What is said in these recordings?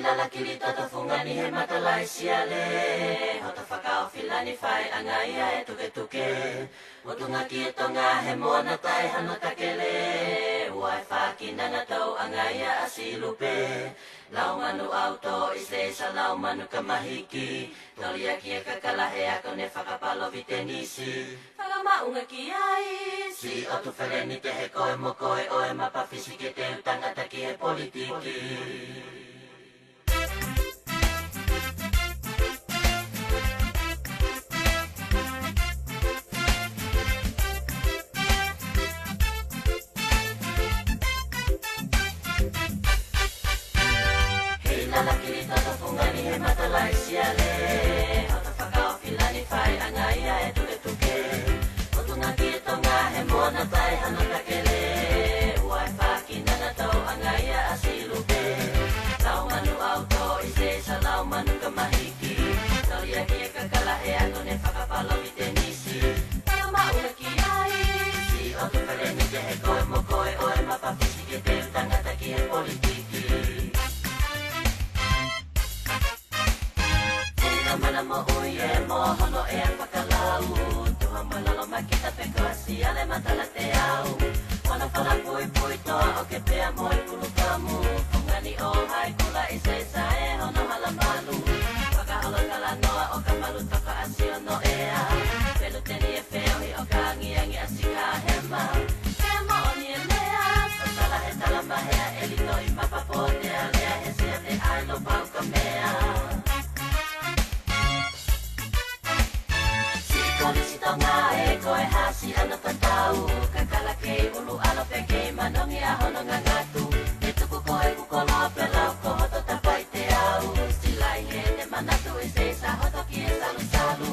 lalaki li totofungani he matalaisia le Hota whakaofilani whai angaia e tuke Motunga ki e tonga he moana tai hano takele Uai whakinanga tau angaia asilupe Lau manu auto ise sa lau manu kamahiki Tolia ki e kakalahe ako ne whakapalo vitenisi Whakamaunga ki ai Si o tu whaleni te he koe mo koe o e mapawhisi ke te utangata ki he politiki Lalaki li totofungani he matalaisia le Hota whakaofilani whai angaia e tuke Motunga ki e tonga he moana tai hano takele Uai whakinanga tau angaia asilupe Lau manu auto ise sa lau manu kamahiki Tolia ki e kakalahe ako ne whakapalo vitenisi Whakamaunga ki ai Si o tu whaleni te he koe mo koe o e mapawhisi ke te utangata ki he politiki Mana mo uye mo hono e a whakalau Tuha malalo makita pe koasi ale matala te au Wana whala pui pui toa o ke pea mo i pulu kamu Fungani o hai kula i se sa e hono hala malu Whakaholo kala noa o ka malu toka asi o no ea Pelu teni e feo hi o ka angi asi ka hema Ea mo o ni e lea Sasala he tala mahea e lito i mapapote a lea he sea te ai lo pau ka mea Polisi tonga e koe hasi ana tatau Kakala kei ulu alo peke manongi a hono ngangatu E tuku koe kukolo pelau ko hoto tapai te au Silai he te manatu e se sa hoto ki e salu salu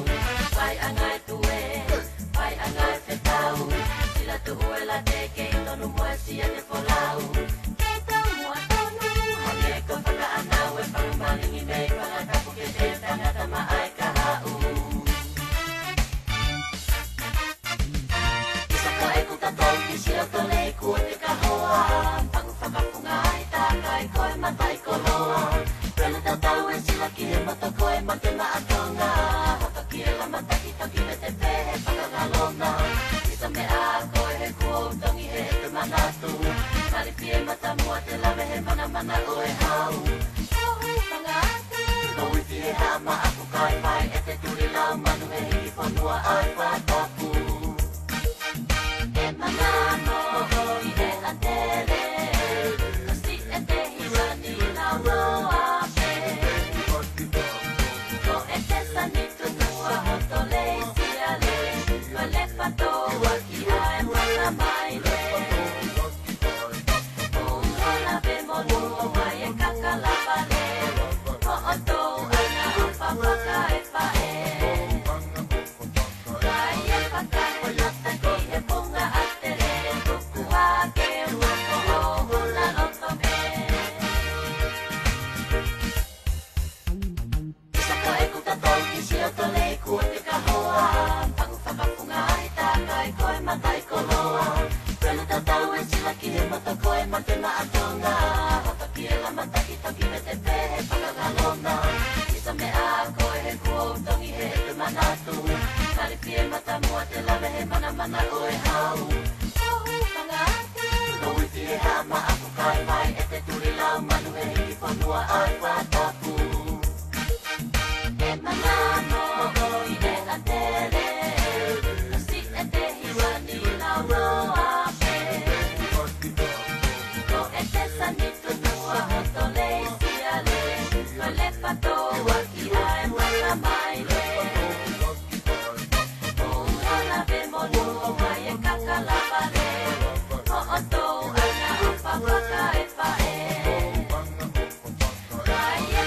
Pai angai tue, pai angai fetau Sila tu uela te kei tonu moe sia te polau Kei tau mua tonu Honi e ko whaka anau e pangumalingi mei Pangatapu ke te tangata maai ka hau Sila tolei kua te kahoa Pangu whakapunga ai tākai koe matai koloa Pelu tatau e sila ki he mata koe ma te maatonga Hota ki e la mataki toki me te pehe whakagalona Isa me a koe he kua utongi he te manatu Maripi e mata mua te lawe he mana mana o e hau Kohui whangatu Kowithi he hama aku kai pai e te turi lau manu he hiki whanua ai whatapu Manamo hoi e atele Kasi e te hirani lau noa pe Ko e te sanitu tua hoto leisi ale Ko le patoa ki ae mana mai le Uhola pe molu o mai e kakalapa le Ko o tou ana o papaka e pae Kai e paka e nata ki he punga Sila tolei kua te kahoa Pangu whakapunga ai tākai koe matai koloa Pelu tatau e sila ki he mata koe ma te maatonga Hota ki e la mataki toki me te pehe whakagalona Isa me a koe he kua utongi he te manatu Maripi e mata mua te lawe he mana mana o e hau Kohui whangatu Kowithi he hama aku kai pai e te turi lau manu he hiki whanua ai whatapu Manamo hoi e atele Kasi e te hirani lau noa pe Ko e te sanitu tua hoto leisi ale Ko le patoa ki ae mana mai le Uhola pe molu o mai e kakalapa le Ko o tou ana o papaka e pae Kai e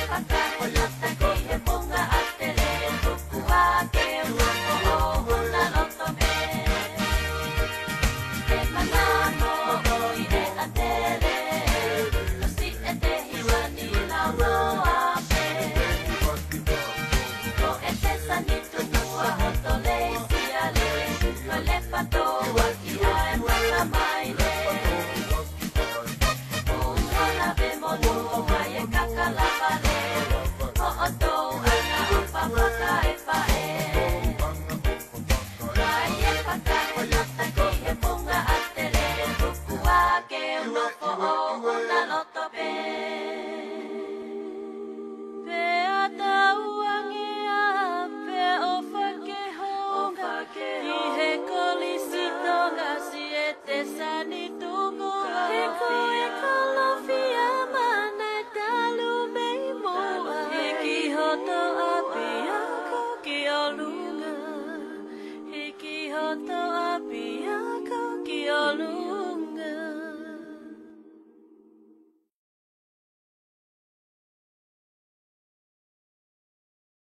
no fo'o o na loto pe. Pe atau ange a pe o whakehonga. I he kolisi tonga si e te sani tungoa. He koe kolowhia mana talu mei moa. He ki hoto api ako ki o lunga. He ki hoto api ako ki o lunga.